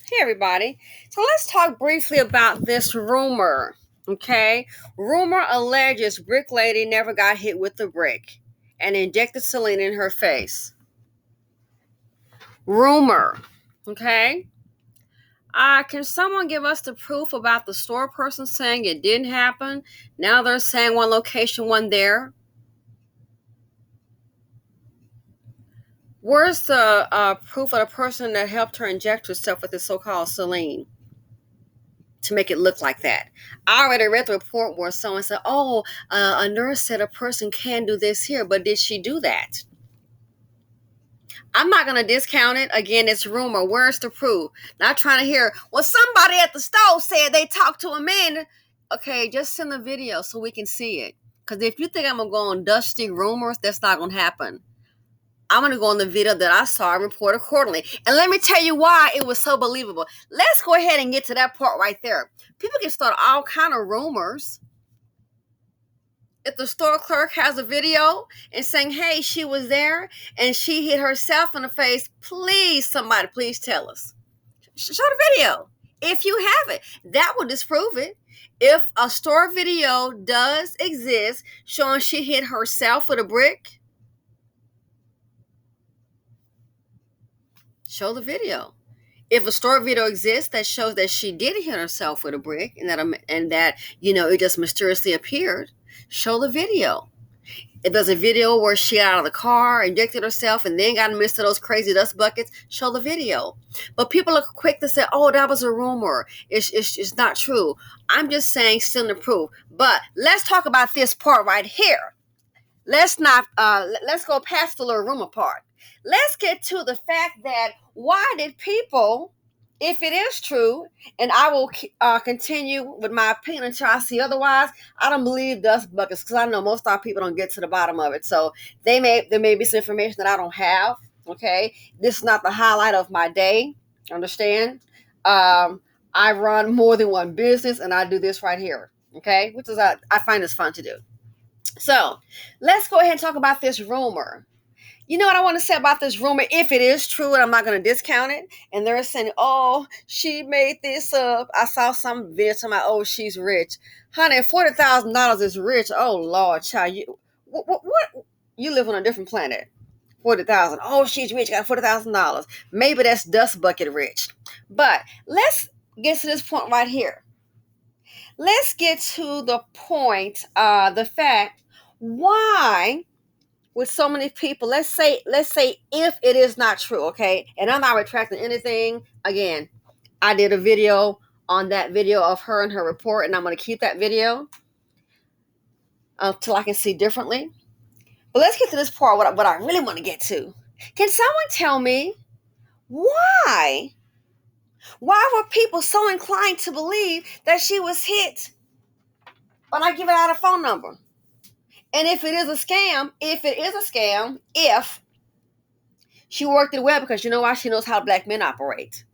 Hey, everybody. So let's talk briefly about this rumor. Okay. Rumor alleges Brick Lady never got hit with the brick and injected saline in her face. Rumor. Okay. Can someone give us the proof about the store person saying it didn't happen? Now they're saying one location, one there. Where's the proof of the person that helped her inject herself with the so-called saline to make it look like that? I already read the report where someone said, "Oh, a nurse said a person can do this here," but did she do that? I'm not going to discount it. Again, it's rumor. Where's the proof? Not trying to hear, well, somebody at the store said they talked to a man. Okay, just send the video so we can see it. Because if you think I'm going to go on dusty rumors, that's not going to happen. I'm going to go on the video that I saw and report accordingly. And let me tell you why it was so believable. Let's go ahead and get to that part right there. People can start all kind of rumors. If the store clerk has a video and saying, hey, she was there and she hit herself in the face, please, somebody, please tell us. Show the video. If you have it, that will disprove it. If a store video does exist showing she hit herself with a brick, show the video. If a store video exists that shows that she did hit herself with a brick and that it just mysteriously appeared, show the video. If there's a video where she got out of the car, injected herself, and then got missed to those crazy dust buckets, show the video. But people are quick to say, oh, that was a rumor. It's not true. I'm just saying, still the proof. But let's talk about this part right here. Let's go past the little rumor part. Let's get to the fact that why did people, if it is true, and I will continue with my opinion until I see otherwise, I don't believe dust buckets because I know most of our people don't get to the bottom of it. So there may be some information that I don't have. Okay, this is not the highlight of my day. Understand? I run more than one business, and I do this right here. Okay, which is I find this fun to do. So let's go ahead and talk about this rumor. You know what I want to say about this rumor, if it is true, and I'm not going to discount it. And they're saying, oh, she made this up. I saw some video talking about, oh, she's rich. Honey, $40,000 is rich. Oh, Lord, child. What? You live on a different planet. 40,000. Oh, she's rich. Got $40,000. Maybe that's dust bucket rich. But let's get to this point right here. Let's get to the point, the fact why with so many people, let's say if it is not true, okay, and I'm not retracting anything. Again, I did a video on that video of her and her report, and I'm going to keep that video until I can see differently. But let's get to this part, what I really want to get to. Can someone tell me why were people so inclined to believe that she was hit when I give out a phone number? And if it is a scam, if she worked it well, because you know why? She knows how black men operate.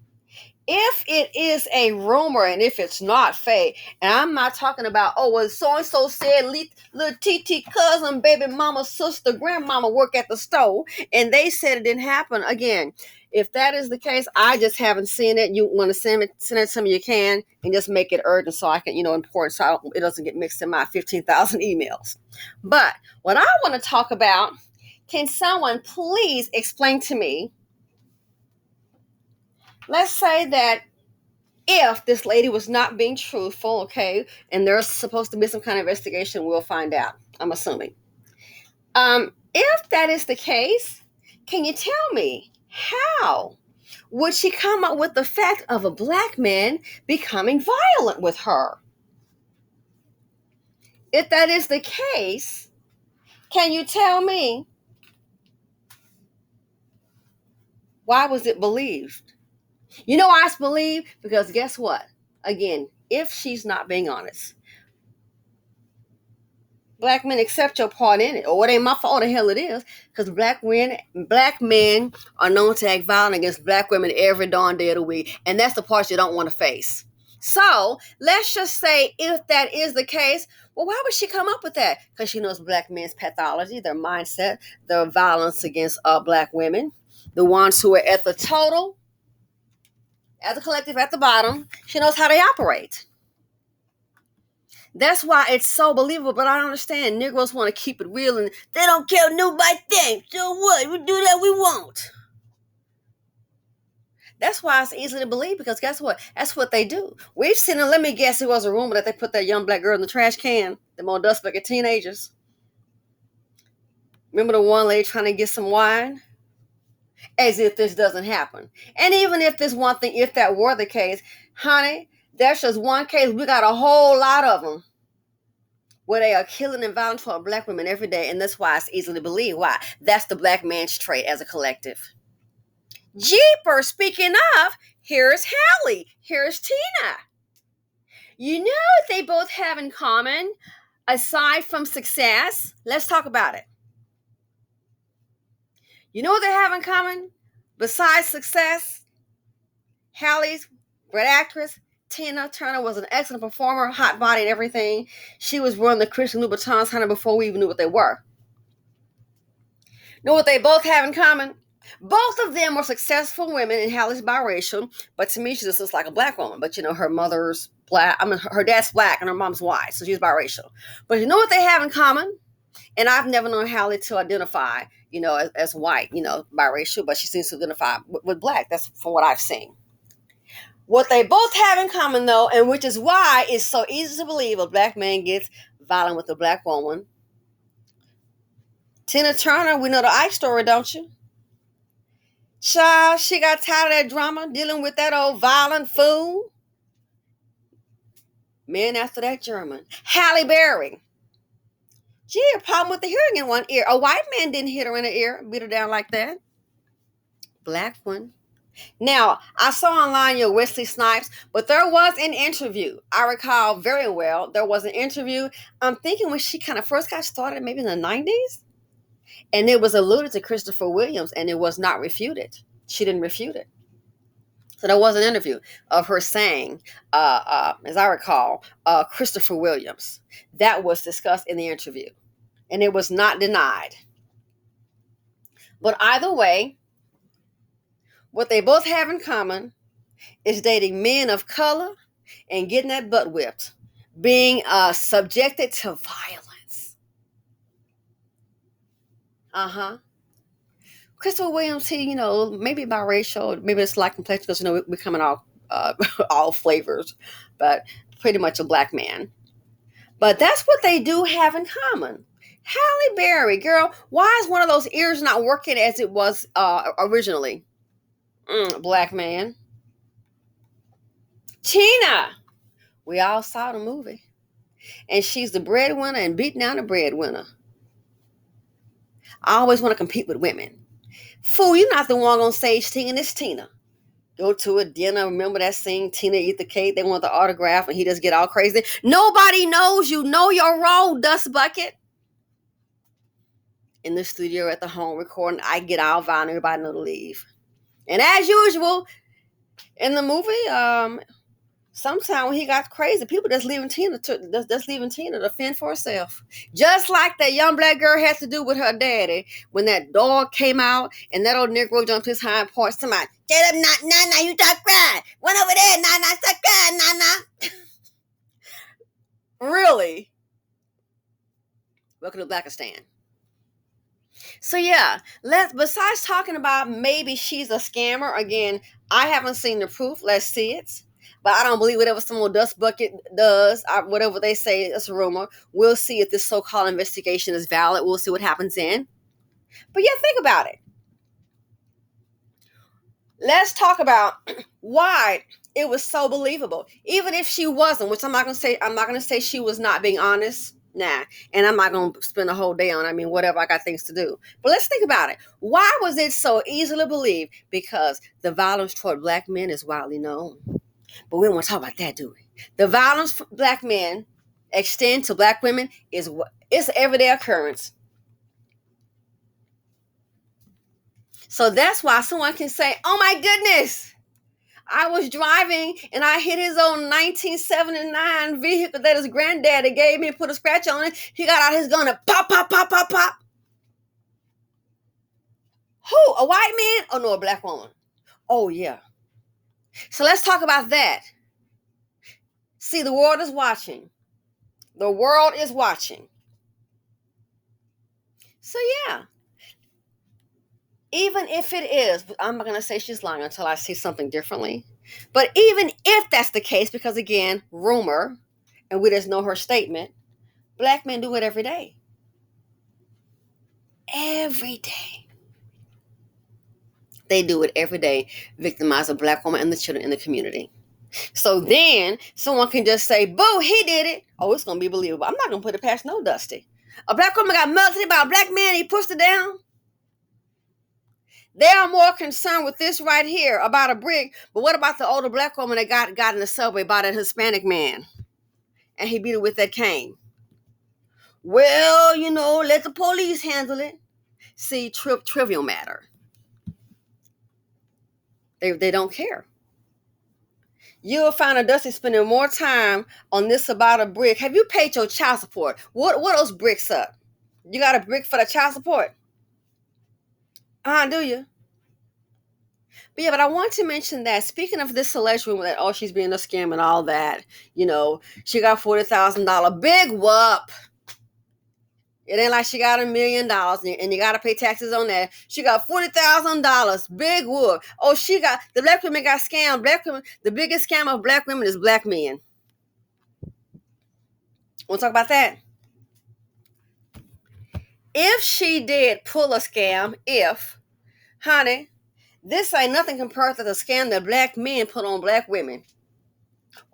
If it is a rumor and if it's not fake, and I'm not talking about, oh, well, so-and-so said little TT cousin, baby mama, sister, grandmama work at the store, and they said it didn't happen. Again, if that is the case, I just haven't seen it. You want to send it to me, you can, and just make it urgent so I can, important, so it doesn't get mixed in my 15,000 emails. But what I want to talk about, can someone please explain to me, let's say that if this lady was not being truthful, okay, and there's supposed to be some kind of investigation, we'll find out, I'm assuming. If that is the case, can you tell me how would she come up with the fact of a black man becoming violent with her? If that is the case, can you tell me why was it believed? You know why it's believed? Because guess what? Again, if she's not being honest, black men, accept your part in it, or it ain't my fault. The hell it is, because black men are known to act violent against black women every darn day of the week, and that's the part you don't want to face. So let's just say if that is the case, well, why would she come up with that? Because she knows black men's pathology, their mindset, their violence against black women, the ones who are at the as a collective at the bottom. She knows how they operate. That's why it's so believable. But I don't understand. Negroes want to keep it real and they don't care what nobody thinks. So what? We do that we won't. That's why it's easy to believe, because guess what? That's what they do. We've seen it. Let me guess, it was a rumor that they put that young black girl in the trash can. Them old dust bucket teenagers. Remember the one lady trying to get some wine? As if this doesn't happen. And even if this one thing, if that were the case, honey, that's just one case. We got a whole lot of them where they are killing and violent toward black women every day. And that's why it's easy to believe. Why? That's the black man's trait as a collective. Jeeper, speaking of, here's Hallie. Here's Tina. You know what they both have in common, aside from success? Let's talk about it. You know what they have in common? Besides success, Hallie's great actress. Tina Turner was an excellent performer, hot body and everything. She was wearing the Christian Louboutins, honey, before we even knew what they were. Know what they both have in common? Both of them were successful women, and Hallie's biracial, but to me, she just looks like a black woman. But you know, her mother's black. I mean, her dad's black and her mom's white, so she's biracial. But you know what they have in common? And I've never known Hallie to identify, you know, as white, you know, biracial, but she seems to identify with black. That's from what I've seen. What they both have in common, though, and which is why it's so easy to believe a black man gets violent with a black woman. Tina Turner, we know the Ike story, don't you? Child, she got tired of that drama, dealing with that old violent fool. Man after that German. Halle Berry. She had a problem with the hearing in one ear. A white man didn't hit her in the ear, beat her down like that. Black one. Now, I saw online your Wesley Snipes, but there was an interview. I recall very well. There was an interview. I'm thinking when she kind of first got started, maybe in the 90s. And it was alluded to Christopher Williams, and it was not refuted. She didn't refute it. So there was an interview of her saying, as I recall, Christopher Williams. That was discussed in the interview, and it was not denied. But either way, what they both have in common is dating men of color and getting that butt whipped, being subjected to violence. Christopher Williams, he, you know, maybe biracial, maybe it's like complexion, because, you know, we're coming all flavors, but pretty much a black man. But that's what they do have in common. Halle Berry, girl, why is one of those ears not working as it was originally? Black man. Tina, we all saw the movie. And she's the breadwinner and beating down the breadwinner. I always want to compete with women. Fool, you're not the one on stage singing. It's Tina. Go to a dinner. Remember that scene, Tina eat the cake. They want the autograph and he just get all crazy. Nobody knows you. Know your role, dust bucket. In the studio at the home recording, I get all violent. Everybody know to leave. And as usual, in the movie, sometime when he got crazy, people just leaving Tina to fend for herself. Just like that young black girl had to do with her daddy when that dog came out and that old Negro jumped his hind parts. Somebody, get up, Nana, you stop crying. Went over there, Nana, stop crying, Nana. Really? Welcome to Blackistan. So yeah, besides talking about maybe she's a scammer, again, I haven't seen the proof. Let's see it. But I don't believe whatever some old dust bucket does, whatever they say, it's a rumor. We'll see if this so-called investigation is valid. We'll see what happens in. But yeah, think about it. Let's talk about why it was so believable. Even if she wasn't, which I'm not gonna say she was not being honest. Nah. And I'm not gonna spend a whole day on it. I mean, whatever, I got things to do. But let's think about it. Why was it so easy to believe? Because the violence toward black men is widely known. But we don't want to talk about that, do we? The violence for black men extend to black women it's an everyday occurrence. So that's why someone can say, oh my goodness, I was driving and I hit his own 1979 vehicle that his granddaddy gave me and put a scratch on it. He got out his gun and pop, pop, pop, pop, pop. Who? A white man? Oh no, a black woman. Oh yeah. So let's talk about that. See, the world is watching. The world is watching. So yeah, even if it is, I'm not going to say she's lying until I see something differently. But even if that's the case, because again, rumor, and we just know her statement, black men do it every day. Every day. They do it every day, victimize a black woman and the children in the community. So then someone can just say, boo, he did it. Oh, it's going to be believable. I'm not going to put it past no Dusty. A black woman got melted by a black man, he pushed her down. They are more concerned with this right here about a brick. But what about the older black woman that got in the subway by that Hispanic man? And he beat her with that cane. Well, let the police handle it. See, trivial matter. They don't care. You'll find a Dusty spending more time on this about a brick. Have you paid your child support? What those bricks up? You got a brick for the child support? Do you? But yeah, but I want to mention that speaking of this alleged woman that she's being a scam and all that, she got $40,000 big whoop. It ain't like she got $1,000,000 and you got to pay taxes on that. She got $40,000 big whoop. Oh, the black women got scammed. Black women, the biggest scam of black women is black men. Want to talk about that? If she did pull a scam, honey, this ain't nothing compared to the scam that black men put on black women.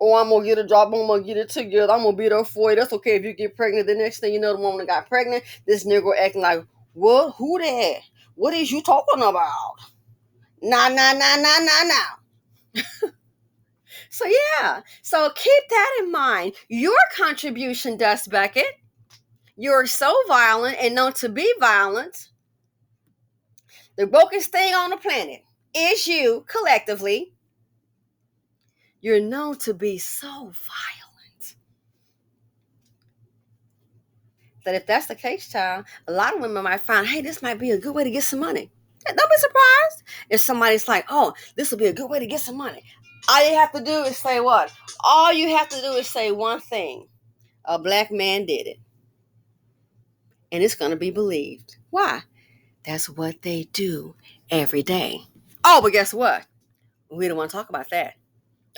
Oh, I'm going to get a job. I'm going to get it together. I'm going to be there for you. That's okay if you get pregnant. The next thing you know, the woman that got pregnant, this nigga acting like, what? Who that? What is you talking about? Nah. So, yeah. So, keep that in mind. Your contribution, Dust Bucket. You're so violent and known to be violent. The brokest thing on the planet is you, collectively. You're known to be so violent. That if that's the case, child, a lot of women might find, hey, this might be a good way to get some money. Don't be surprised if somebody's like, oh, this will be a good way to get some money. All you have to do is say what? All you have to do is say one thing. A black man did it. And it's going to be believed. Why? That's what they do every day. Oh, but guess what? We don't want to talk about that.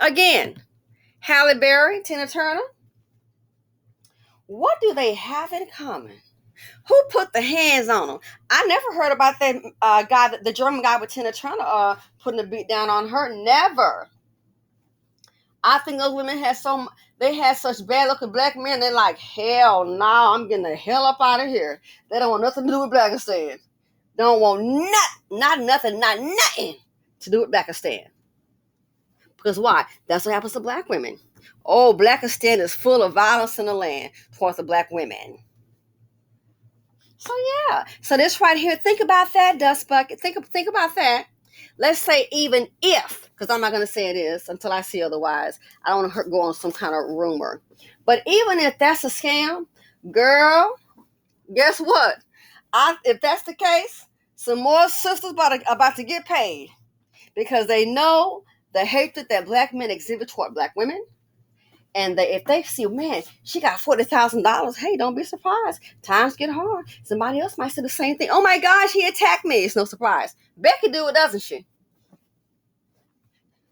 Again, Halle Berry, Tina Turner. What do they have in common? Who put the hands on them? I never heard about that guy, the German guy with Tina Turner, putting the beat down on her. Never. I think those women had such bad looking black men. They're like, hell no, I'm getting the hell up out of here. They don't want nothing to do with Blackistan. Don't want nothing to do with Blackistan. Because why? That's what happens to black women. Oh, Blackistan is full of violence in the land towards the black women. So yeah. So this right here, think about that, Dust Bucket. Think about that. Let's say even if, because I'm not going to say it is until I see otherwise. I don't want to go on some kind of rumor. But even if that's a scam, girl, guess what? If that's the case, some more sisters about to get paid because they know the hatred that black men exhibit toward black women. And if they see, man, she got $40,000, hey, don't be surprised. Times get hard. Somebody else might say the same thing. Oh my gosh, he attacked me. It's no surprise. Becky do it, doesn't she?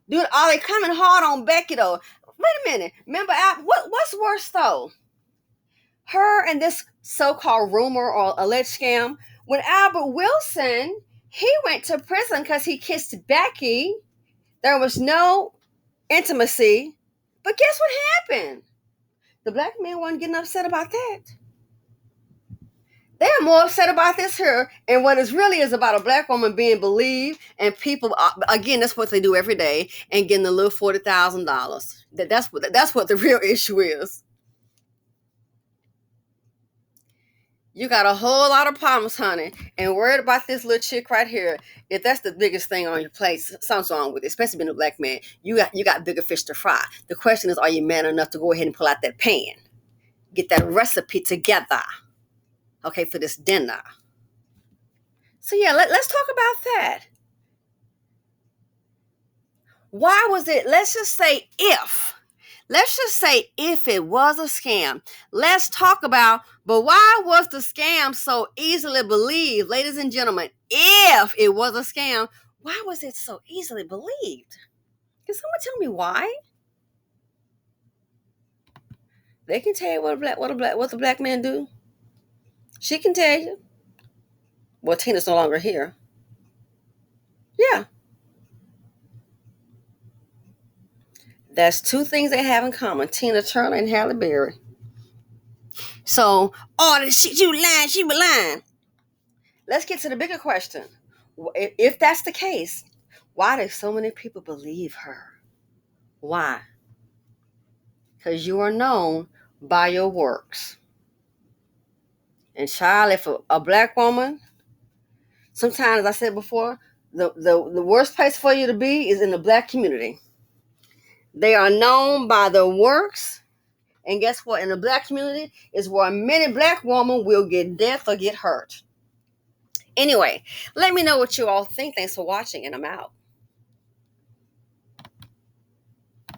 Dude, are they coming hard on Becky though? Wait a minute. Remember, what's worse though? Her and this so-called rumor or alleged scam. When Albert Wilson, he went to prison because he kissed Becky. There was no intimacy. But guess what happened? The black men weren't getting upset about that. They're more upset about this here. And what it really is about a black woman being believed and people, again, that's what they do every day and getting the little $40,000. That's what the real issue is. You got a whole lot of problems, honey, and worried about this little chick right here. If that's the biggest thing on your plate, something's wrong with it, especially being a black man. You got bigger fish to fry. The question is, are you man enough to go ahead and pull out that pan? Get that recipe together, okay, for this dinner. So yeah, let's talk about that. Why was it? Let's just say if it was a scam. Let's talk about, but why was the scam so easily believed? Ladies and gentlemen, if it was a scam, why was it so easily believed? Can someone tell me why? They can tell you what the black man do. She can tell you. Well, Tina's no longer here. Yeah. That's two things they have in common: Tina Turner and Halle Berry. So, all the shit you lying, she was lying. Let's get to the bigger question. If that's the case, why do so many people believe her? Why? Because you are known by your works. And child, if a black woman, sometimes, as I said before, the worst place for you to be is in the black community. They are known by their works. And guess what? In the black community is where many black women will get death or get hurt. Anyway, let me know what you all think. Thanks for watching, and I'm out.